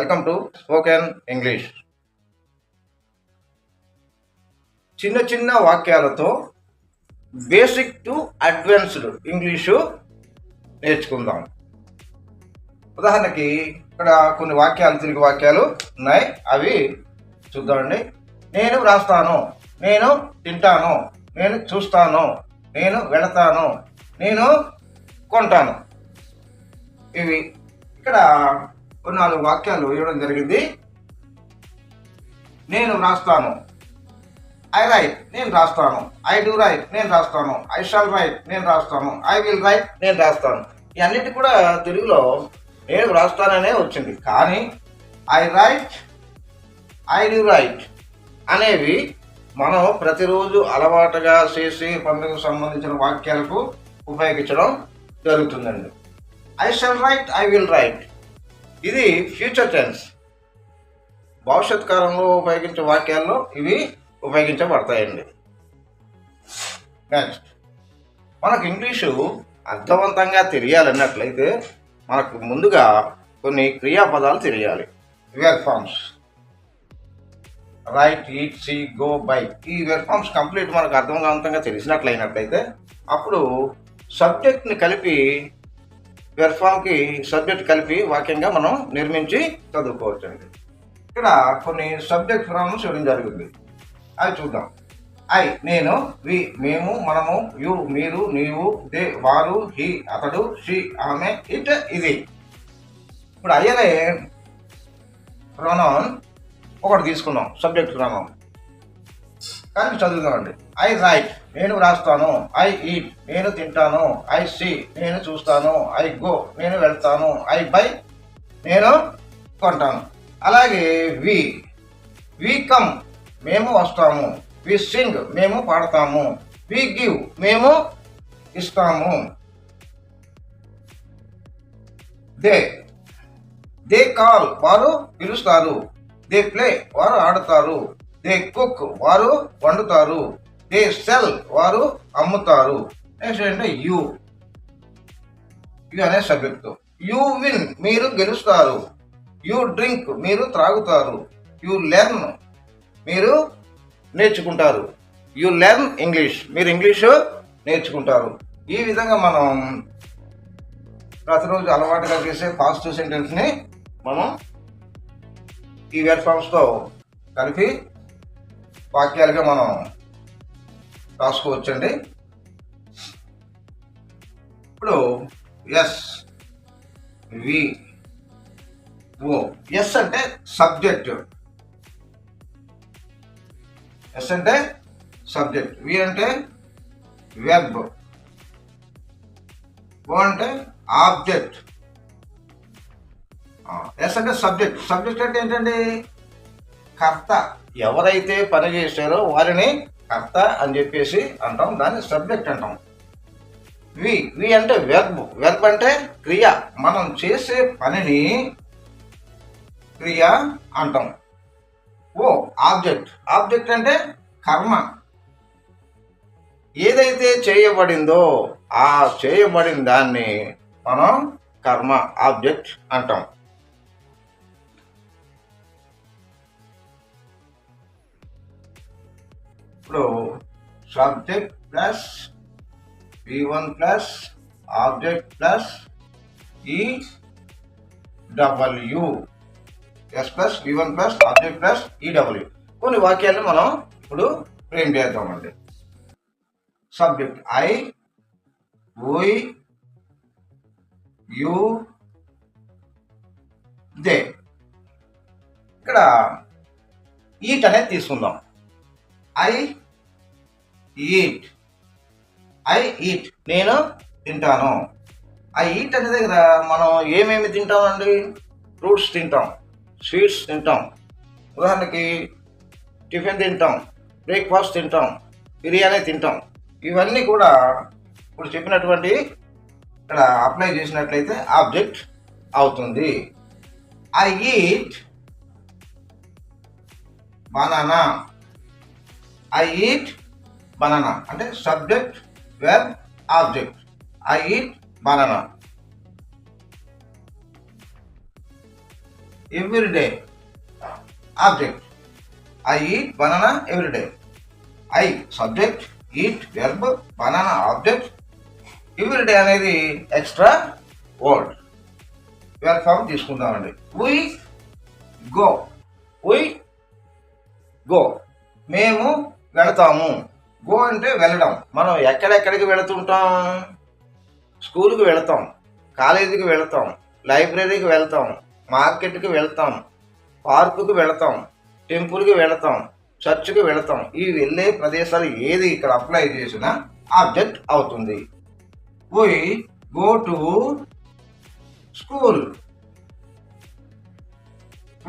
Welcome to spoken English. చిన్న చిన్న వాక్యాలతో basic to advanced English నేర్చుకుందాం. ఉదాహరణకి ఇక్కడ కొన్ని వాక్యాలు, తెలుగు వాక్యాలు ఉన్నాయి, అవి చూద్దామండి. నేను వ్రాస్తాను, నేను తింటాను, నేను చూస్తాను, నేను వెళతాను, నేను కొంటాను. ఇవి ఇక్కడ కొన్ని 4 వాక్యాలు ఇవ్వడం జరిగింది. నేను వ్రాస్తాను, ఐ రైట్, నేను రాస్తాను. ఐ డూ రైట్, నేను రాస్తాను. ఐ షాల్ రైట్, నేను రాస్తాను. ఐ విల్ రైట్, నేను రాస్తాను. ఇవన్నిటి కూడా తెలుగులో నేను రాస్తాననే వచ్చింది. కానీ I right, I do right అనేవి మనం ప్రతిరోజు అలవాటుగా చేసే పనులకు సంబంధించిన వాక్యాలకు ఉపయోగించడం జరుగుతుందండి. I shall right, I will write ఇది ఫ్యూచర్ టెన్స్, భవిష్యత్ కాలంలో ఉపయోగించే వాక్యాల్లో ఇవి ఉపయోగించబడతాయండి. నెక్స్ట్, మనకు ఇంగ్లీషు అర్థవంతంగా తెలియాలన్నట్లయితే మనకు ముందుగా కొన్ని క్రియాపదాలు తెలియాలి. Verb forms, write, eat, see, go, buy. ఈ వెర్బ్ ఫార్మ్స్ కంప్లీట్ మనకు అర్థవంతంగా తెలిసినట్లయినట్లయితే అప్పుడు సబ్జెక్ట్ని కలిపి, వెర్బ్ ఫార్మ్కి సబ్జెక్ట్ కలిపి వాక్యంగా మనం నిర్మించి చదువుకోవచ్చండి. ఇక్కడ కొన్ని సబ్జెక్ట్ ఫార్మ్స్ ఇవ్వడం జరిగింది, అవి చూద్దాం. ఐ, నేను. వి, మేము, మనము. యు, మీరు, నీవు. దే, వారు. హి, అతడు. షీ, ఆమె. ఇట్, ఇది. ఇప్పుడు ఐ అనే ప్రొనౌన్ ఒకటి తీసుకున్నాం, సబ్జెక్ట్ ప్రొనౌన్. కానీ చదువుదామండి. ఐ రైట్, నేను వ్రాస్తాను. ఐ ఈట్, నేను తింటాను. ఐ సీ, నేను చూస్తాను. ఐ గో, నేను వెళ్తాను. ఐ బై, నేను కొంటాను. అలాగే వి కమ్, మేము వస్తాము. వి సింగ్, మేము పాడతాము. వి గివ్, మేము ఇస్తాము. దే కాల్, వారు పిలుస్తారు. దే ప్లే, వారు ఆడతారు. దే కుక్, వారు వండుతారు. దే సెల్, వారు అమ్ముతారు. నెక్స్ట్ అంటే యు అనే సబ్జెక్టు. యు విన్, మీరు గెలుస్తారు. యు డ్రింక్, మీరు త్రాగుతారు. యు లెర్న్, మీరు నేర్చుకుంటారు. యు లెర్న్ ఇంగ్లీష్, మీరు ఇంగ్లీషు నేర్చుకుంటారు. ఈ విధంగా మనం ప్రతిరోజు అలవాటుగా చేసే పాజిటివ్ సెంటెన్స్ని మనం ఈ వెర్బ్ ఫార్మ్స్తో కలిపి వాక్యాలుగా మనం రాసుకోవచ్చండి. ఇప్పుడు ఎస్, వి, ఓ. ఎస్ అంటే సబ్జెక్ట్, ఎస్ అంటే సబ్జెక్ట్. వి అంటే వెర్బ్. ఓ అంటే ఆబ్జెక్ట్. ఎస్ అంటే సబ్జెక్ట్. సబ్జెక్ట్ అంటే ఏంటండి? కర్త. ఎవరైతే పని చేశారో వారిని కర్త అని చెప్పేసి అంటాం, దాన్ని సబ్జెక్ట్ అంటాం. వి అంటే వెర్బ్. వెర్బ్ అంటే క్రియ, మనం చేసే పనిని క్రియ అంటాం. ఓ ఆబ్జెక్ట్. ఆబ్జెక్ట్ అంటే కర్మ. ఏదైతే చేయబడిందో ఆ చేయబడిన దాన్ని మనం కర్మ, ఆబ్జెక్ట్ అంటాం. ఇప్పుడు subject plus V1 plus object plus EW, S plus V1 plus object plus EW. కొన్ని వాక్యాలను మనం ఇప్పుడు ఫ్రేమ్ చేద్దామండి. Subject I, we, you, they. ఇక్కడ ఈట్ అనేది తీసుకుందాం. ఐ ఈట్, ఐ ఈట్, నేను తింటాను. ఐ ఈట్ అనే దగ్గర మనం ఏమేమి తింటామండి? ఫ్రూట్స్ తింటాం, స్వీట్స్ తింటాం. ఉదాహరణకి టిఫిన్ తింటాం, బ్రేక్ఫాస్ట్ తింటాం, బిర్యానీ తింటాం. ఇవన్నీ కూడా ఇప్పుడు చెప్పినటువంటి ఇక్కడ అప్లై చేసినట్లయితే ఆబ్జెక్ట్ అవుతుంది. I eat banana. I eat banana అంటే subject, verb, object. I eat banana. Everyday object. I eat banana everyday. I subject, eat verb, banana object, everyday అనేది ఎక్స్ట్రా వర్డ్. వెర్బ్ ఫామ్ తీసుకుందామండి. We go. We go మేము వెళతాము. Go అంటే వెళ్ళడం. మనం ఎక్కడెక్కడికి వెళుతుంటాం? స్కూల్కి వెళతాం, కాలేజీకి వెళతాం, లైబ్రరీకి వెళ్తాం, మార్కెట్కి వెళ్తాం, పార్కుకి వెళతాం, టెంపుల్కి వెళతాం, చర్చ్కి వెళతాం. ఈ వెళ్ళే ప్రదేశాలు ఏది ఇక్కడ అప్లై చేసినా ఆబ్జెక్ట్ అవుతుంది. We go to school.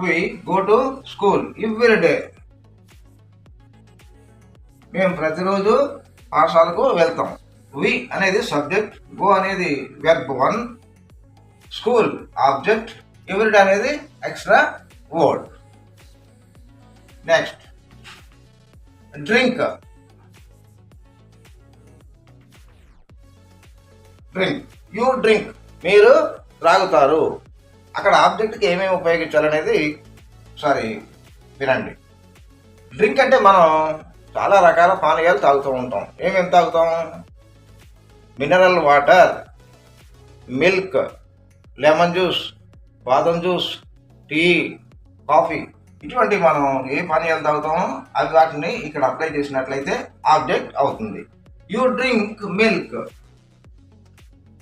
We go to school everyday. మేము ప్రతిరోజు పాఠశాలకు వెళ్తాం. వి అనేది సబ్జెక్ట్, గో అనేది వెర్బ్ 1, స్కూల్ ఆబ్జెక్ట్, ఎవ్రీడే అనేది extra word. Next drink. Drink, you drink, మీరు త్రాగుతారు. అక్కడ ఆబ్జెక్ట్కి ఏమేమి ఉపయోగించాలనేది ఒకసారి వినండి. డ్రింక్ అంటే మనం చాలా రకాల పానీయాలు తాగుతూ ఉంటాం. ఏమేమి తాగుతాం? Mineral water, milk, lemon juice, బాదం జ్యూస్, టీ, కాఫీ, ఇటువంటి మనం ఏ పానీయాలు తాగుతామో అవి వాటిని ఇక్కడ అప్లై చేసినట్లయితే ఆబ్జెక్ట్ అవుతుంది. You drink milk.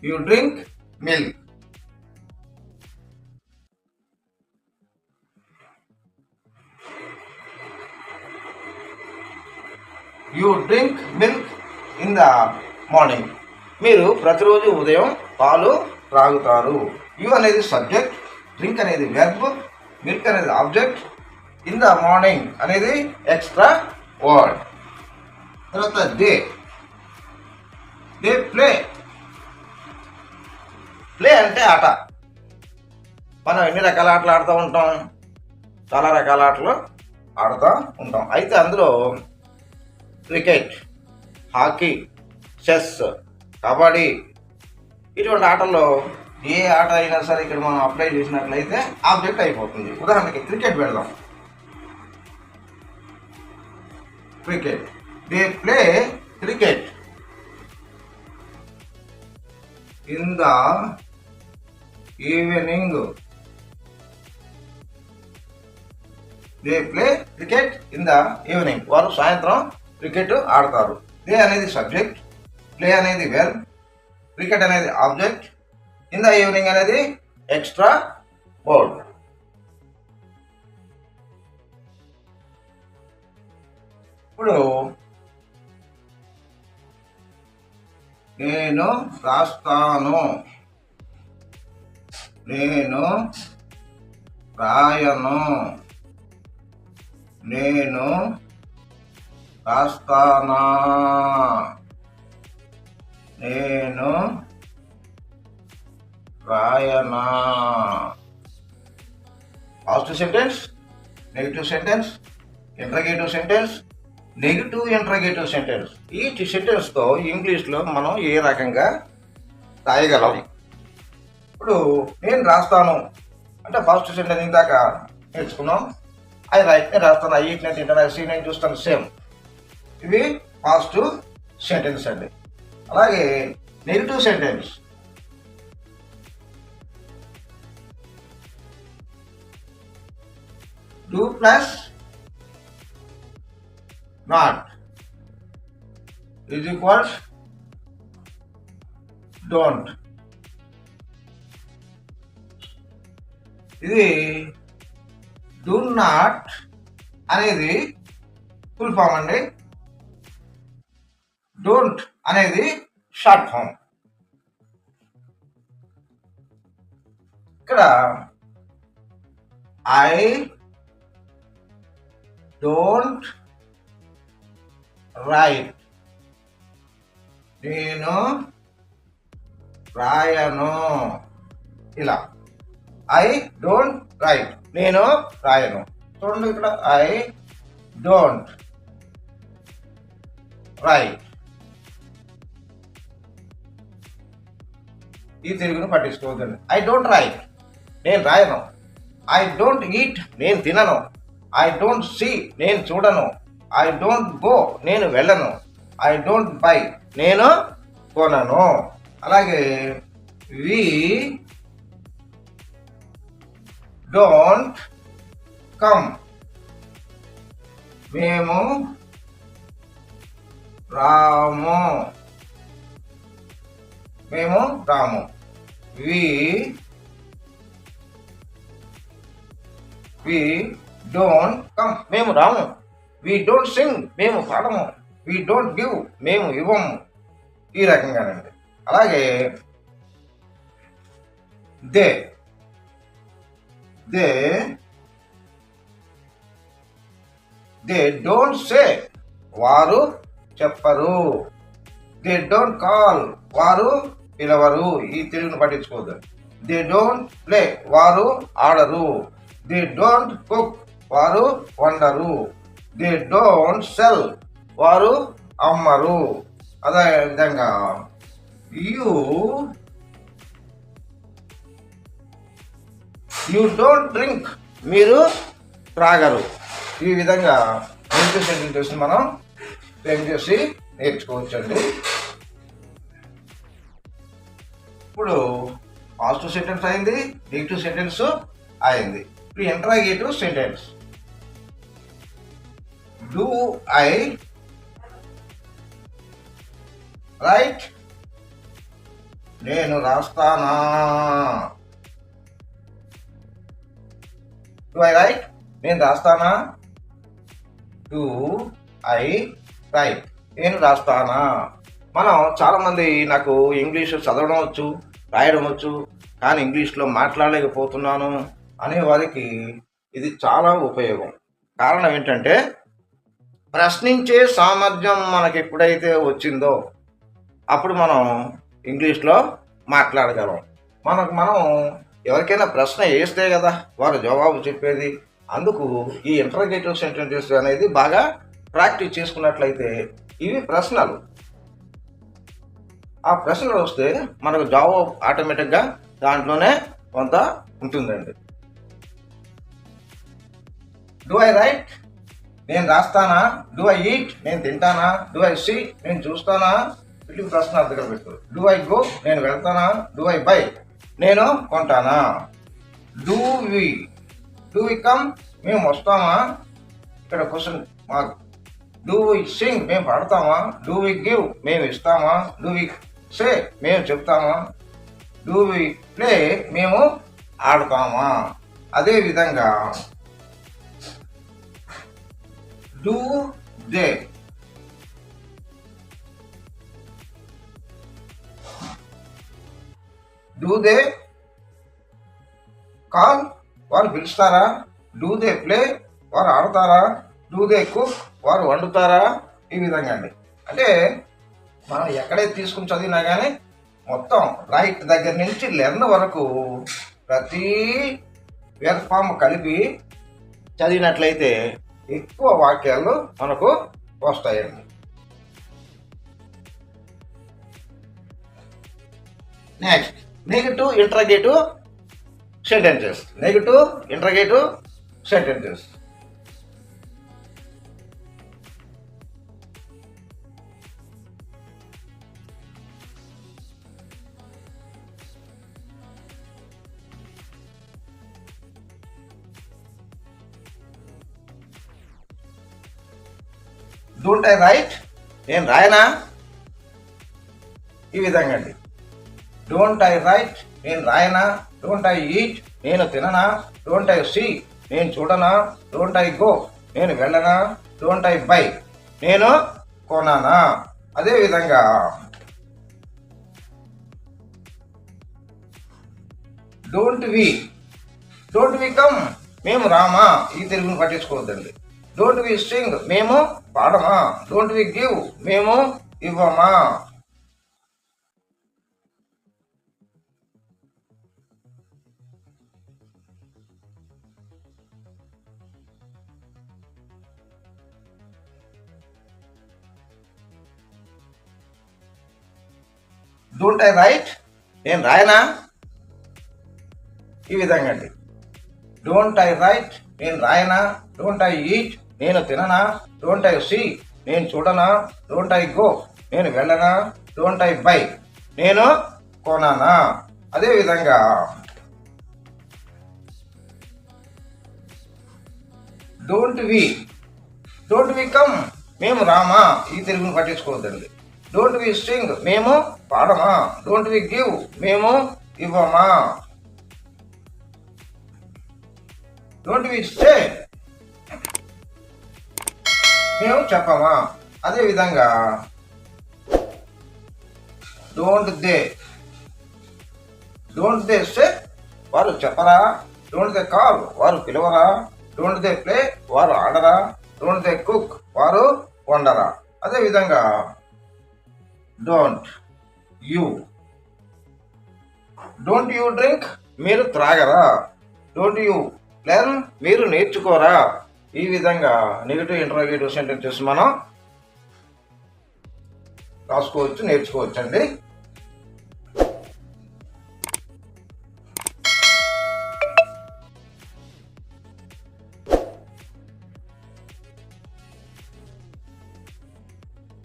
You drink milk. You drink milk in the morning. మీరు ప్రతిరోజు ఉదయం పాలు త్రాగుతారు. యూ అనేది సబ్జెక్ట్, డ్రింక్ అనేది వెర్బ్, మిల్క్ అనేది ఆబ్జెక్ట్, ఇన్ ద మార్నింగ్ అనేది ఎక్స్ట్రా వర్డ్. తర్వాత దే. They play. ప్లే అంటే ఆట. మనం ఎన్ని రకాల ఆటలు ఆడుతూ ఉంటాం? చాలా రకాల ఆటలు ఆడుతూ ఉంటాం. అయితే అందులో క్రికెట్, హాకీ, చెస్, కబడ్డీ, ఇటువంటి ఆటల్లో ఏ ఆట అయినా సరే ఇక్కడ మనం అప్లై చేసినట్లయితే ఆబ్జెక్ట్ అయిపోతుంది. ఉదాహరణకి క్రికెట్ పెడదాం. Cricket. They play cricket in the evening. They play cricket in the evening. వారు సాయంత్రం క్రికెట్ ఆడతారు. దే అనేది సబ్జెక్ట్, ప్లే అనేది వెర్బ్, క్రికెట్ అనేది ఆబ్జెక్ట్, ఇన్ ద ఈవినింగ్ అనేది ఎక్స్ట్రా వర్డ్. ఇప్పుడు నేను రాస్తాను, నేను రాయను, నేను రాస్తానా, నేను రాయనా. Positive sentence, negative sentence, interrogative sentence, negative interrogative sentence. ఈ సెంటెన్స్తో ఇంగ్లీష్లో మనం ఏ రకంగా రాయగలం? ఇప్పుడు నేను రాస్తాను అంటే ఫస్ట్ సెంటెన్స్ ఇందాక నేర్చుకున్నాం. ఐ రైట్, నేను రాస్తాను. ఐ ఈట్, నేను తింటాను. ఐ సీ, నేను చూస్తాను. సేమ్. ఇవి పాజిటివ్ సెంటెన్స్ అండి. అలాగే negative sentence. Do plus not is equals don't. ఇది డూ నాట్ అనేది ఫుల్ ఫామ్ అండి. డోంట్ అనేది షార్ట్ ఫామ్. ఇక్కడ ఐ డోంట్ రైట్, నేను రాయను. ఇలా ఐ డోంట్ రైట్, నేను రాయను. చూడండి ఇక్కడ ఐ డోంట్ రైట్. ఈ తెలుగును పట్టించుకోవద్దండి. ఐ డోంట్ రైట్, నేను రాయను. ఐ డోంట్ ఈట్ నేను తినను. ఐ డోంట్ సీ నేను చూడను. ఐ డోంట్ గో నేను వెళ్ళను. ఐ డోంట్ బై నేను కొనను. అలాగే వి డోంట్ కమ్ మేము రాము. మేము రాము. వి డోంట్ కమ్ మేము రాము. వి డోంట్ సింగ్ మేము పాడము. వి డోంట్ గివ్ మేము ఇవ్వము. ఈ రకంగానండి. అలాగే they they they don't say వారు చెప్పరు. దే డోంట్ కాల్ వారు పిలవరు. ఈ తెలుగును పట్టించుకోవద్దు. దే డోంట్ ప్లే వారు ఆడరు. దే డోంట్ కుక్ వారు వండరు. దే డోంట్ సెల్ వారు అమ్మరు. అదే విధంగా యూ డోంట్ డ్రింక్ మీరు త్రాగరు. ఈ విధంగా నెగిటివ్ సెంటెన్సెస్ మనం ఫ్రేమ్ చేసి నేర్చుకోవచ్చండి. ఇప్పుడు పాజిటివ్ సెంటెన్స్ అయింది, నెగిటివ్ సెంటెన్స్ అయింది. ఇప్పుడు interrogative sentence. Do I right నేను రాస్తానా. డూ ఐ రైట్ నేను రాస్తానా. డూ ఐ రైట్ నేను రాస్తానా. మనం చాలామంది నాకు ఇంగ్లీష్ చదవడం వచ్చు, రాయడం వచ్చు, కానీ ఇంగ్లీష్లో మాట్లాడలేకపోతున్నాను అనే వారికి ఇది చాలా ఉపయోగం. కారణం ఏంటంటే ప్రశ్నించే సామర్థ్యం మనకి ఎప్పుడైతే వచ్చిందో అప్పుడు మనం ఇంగ్లీష్లో మాట్లాడగలం. మనం ఎవరికైనా ప్రశ్న వేస్తే కదా వారు జవాబు చెప్పేది. అందుకు ఈ ఇంటరాగేటివ్ సెంటెన్సెస్ అనేది బాగా ప్రాక్టీస్ చేసుకున్నట్లయితే ఇవి ప్రశ్నలు. ఆ ప్రశ్నలు వస్తే మనకు జవాబు ఆటోమేటిక్గా దాంట్లోనే కొంత ఉంటుందండి. డూ ఐ రైట్ నేను రాస్తానా. డూ ఐ ఈట్ నేను తింటానా. డూ ఐ సీ నేను చూస్తానా. ఇటు ప్రశ్న దగ్గర పెట్టు. డూ ఐ గో నేను వెళ్తానా. డూ ఐ బై నేను కొంటానా. డూ వి కమ్ మేము వస్తామా. ఇక్కడ question mark. Do we sing మేము పాడతామా. డూ వి గివ్ మేము ఇస్తామా. డూ వి సే మేము చెప్తామా. డూ వి ప్లే మేము ఆడతామా. అదేవిధంగా డూ దే కాల్ వారు పిలుస్తారా. డూ దే ప్లే వారు ఆడతారా. డూ దే కుక్ వారు వండుతారా. ఈ విధంగా అండి. అంటే మనం ఎక్కడైతే తీసుకుని చదివినా కానీ మొత్తం రైట్ దగ్గర నుంచి లెర్న్ వరకు ప్రతి వేర్ఫామ్ కలిపి చదివినట్లయితే ఎక్కువ వాక్యాలు మనకు వస్తాయండి. Next negative interrogative sentences. Negative interrogative sentences. Don't I right నేను రాయనా. ఈ విధంగా అండి. డోంట్ ఐ రైట్ నేను రాయనా. డోంట్ ఐ ఈట్ నేను తిననా. డోంట్ ఐ సీ నేను చూడనా. డోంట్ ఐ గో నేను వెళ్ళనా. డోంట్ ఐ బై నేను కొననా. అదేవిధంగా డోంట్ వి కమ్ మేము రామా. ఈ తెలుగును పట్టించుకోవద్దండి. డోంట్ వి సింగ్ మేము పాడమా. డోంట్ వి గివ్ మేము ఇవ్వమా. డోంట్ ఐ రైట్ నేను రాయనా. ఈ విధంగా అండి. డోంట్ ఐ రైట్ నేను రాయనా. డోంట్ ఐ ఈట్ నేను తిననా. డోంట్ ఐ సీ నేను చూడనా. డోంట్ ఐ గో నేను వెళ్ళనా. డోంట్ ఐ బై నేను కొననా. అదేవిధంగా డోంట్ వి కమ్ మేము రామా. ఈ తెలుగును పట్టించుకోవద్దండి. డోంట్ వి సింగ్ మేము పాడమా. డోంట్ వి గివ్ మేము ఇవ్వమా. డోంట్ వి సే మేము చెప్పమా. అదేవిధంగా డోంట్ దే సే వారు చెప్పరా. డోంట్ దే కాల్ వారు పిలవరా. డోంట్ దే ప్లే వారు ఆడరా. డోంట్ దే కుక్ వారు వండరా. అదేవిధంగా డోంట్ యూ డ్రింక్ మీరు త్రాగరా. డోంట్ యూ లెర్న్ మీరు నేర్చుకోరా. ఈ విధంగా నెగటివ్ ఇంటరాగేటివ్ సెంటెన్సెస్ మనం రాసుకోవచ్చు, నేర్చుకోవచ్చు అండి.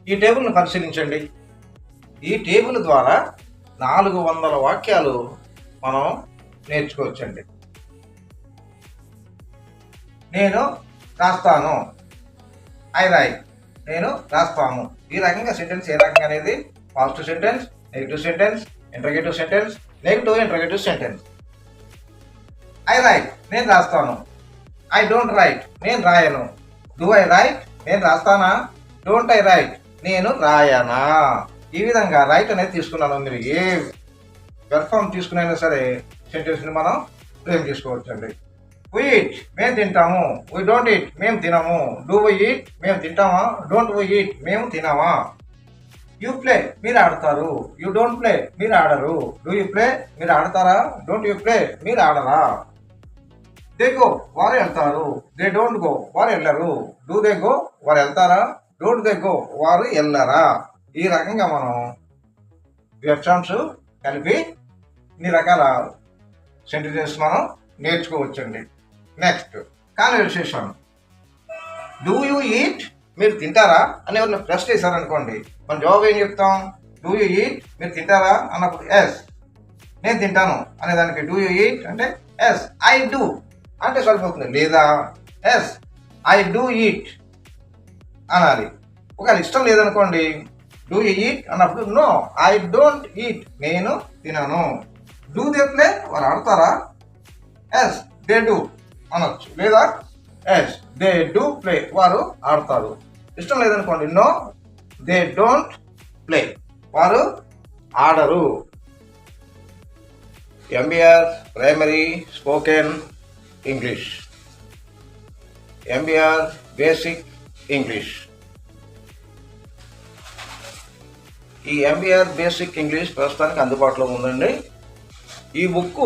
ఈ టేబుల్ని పరిశీలించండి. ఈ టేబుల్ ద్వారా 400 వాక్యాలు మనం నేర్చుకోవచ్చండి. నేను రాస్తాను. ఐ రైట్ నేను రాస్తాను. ఈ రకంగా సెంటెన్స్ ఏ రకంగా అనేది positive sentence, negative sentence, interrogative sentence, negative interrogative sentence. I right నేను రాస్తాను. ఐ డోంట్ రైట్ నేను రాయను. డూ ఐ రైట్ నేను రాస్తానా. డోంట్ ఐ రైట్ నేను రాయనా. ఈ విధంగా రైట్ అనేది తీసుకున్నాను. మీరు ఏ పెర్ఫామ్ తీసుకునైనా సరే సెంటెన్స్ని మనం ఫ్రేమ్ చేసుకోవచ్చు అండి. వి ఈట్ మేము తింటాము. వి డోంట్ ఈట్ మేము తినము. డూ వి ఈట్ మేము తింటామా. డోంట్ వి ఈట్ మేము తినమా. యూ ప్లే మీరు ఆడతారు. యూ డోంట్ ప్లే మీరు ఆడరు. డూ యూ ప్లే మీరు ఆడతారా. డోంట్ యూ ప్లే మీరు ఆడరా. దే గో వారు వెళ్తారు. దే డోంట్ గో వారు వెళ్ళరు. డూ దే గో వారు వెళ్తారా. డోంట్ దే గో వారు వెళ్ళరా. ఈ రకంగా మనం వెబ్సైట్స్ కలిపి ఇన్ని రకాల సెంటెన్సెస్ మనం నేర్చుకోవచ్చండి. Next conversation. Do you eat మీరు తింటారా అని ఎవరిని ప్రశ్న చేశారనుకోండి, మనం జవాబు ఏం చెప్తాం. డూ యూ ఈట్ మీరు తింటారా అన్నప్పుడు ఎస్ నేను తింటాను అనేదానికి డూ యూ ఈట్ అంటే ఎస్ ఐ డూ అంటే సరిపోతుంది. లేదా ఎస్ ఐ డూ ఈట్ అనాలి. ఒకవేళ ఇష్టం లేదనుకోండి, డూ యూ ఈట్ అన్నప్పుడు నో ఐ డోంట్ ఈట్ నేను తినను. డూ దే ప్లే వారు ఆడతారా. ఎస్ దే డూ అనొచ్చు. లేదా ఎస్ దే డూ ప్లే వారు ఆడతారు. ఇష్టం లేదనుకోండి, నో దే డోంట్ ప్లే వారు ఆడరు. MBR primary spoken English, MBR basic English. ఈ ఎంబీఆర్ బేసిక్ ఇంగ్లీష్ ప్రస్తుతానికి అందుబాటులో ఉందండి. ఈ book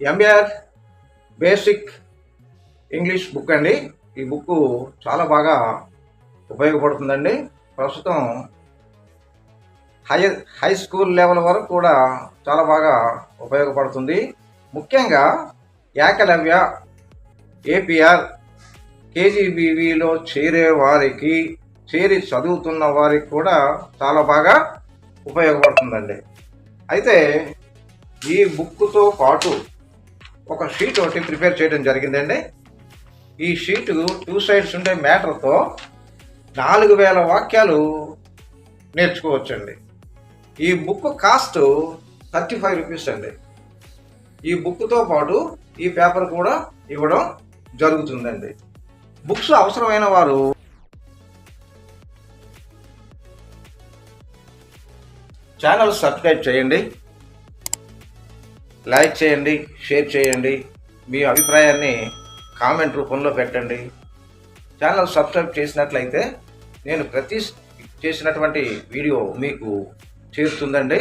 MBR basic English book అండి. ఈ బుక్ చాలా బాగా ఉపయోగపడుతుందండి. ప్రస్తుతం హై స్కూల్ లెవెల్ వరకు కూడా చాలా బాగా ఉపయోగపడుతుంది. ముఖ్యంగా ఏకలవ్య, ఏపీఆర్, కేజీబీవీలో చేరి చదువుతున్న వారికి కూడా చాలా బాగా ఉపయోగపడుతుందండి. అయితే ఈ బుక్తో పాటు ఒక షీట్ ఒకటి ప్రిపేర్ చేయడం జరిగిందండి. ఈ షీటు 2 sides ఉండే మ్యాటర్తో 4000 వాక్యాలు నేర్చుకోవచ్చండి. ఈ బుక్ కాస్ట్ 35 రూపీస్ అండి. ఈ బుక్తో పాటు ఈ పేపర్ కూడా ఇవ్వడం జరుగుతుందండి. బుక్స్ అవసరమైన వారు ఛానల్ సబ్స్క్రైబ్ చేయండి, లైక్ చేయండి, షేర్ చేయండి. మీ అభిప్రాయాన్ని కామెంట్ రూపంలో పెట్టండి. ఛానల్ సబ్స్క్రైబ్ చేసినట్లయితే నేను ప్రతి చేసినటువంటి వీడియో మీకు చేరుతుందండి.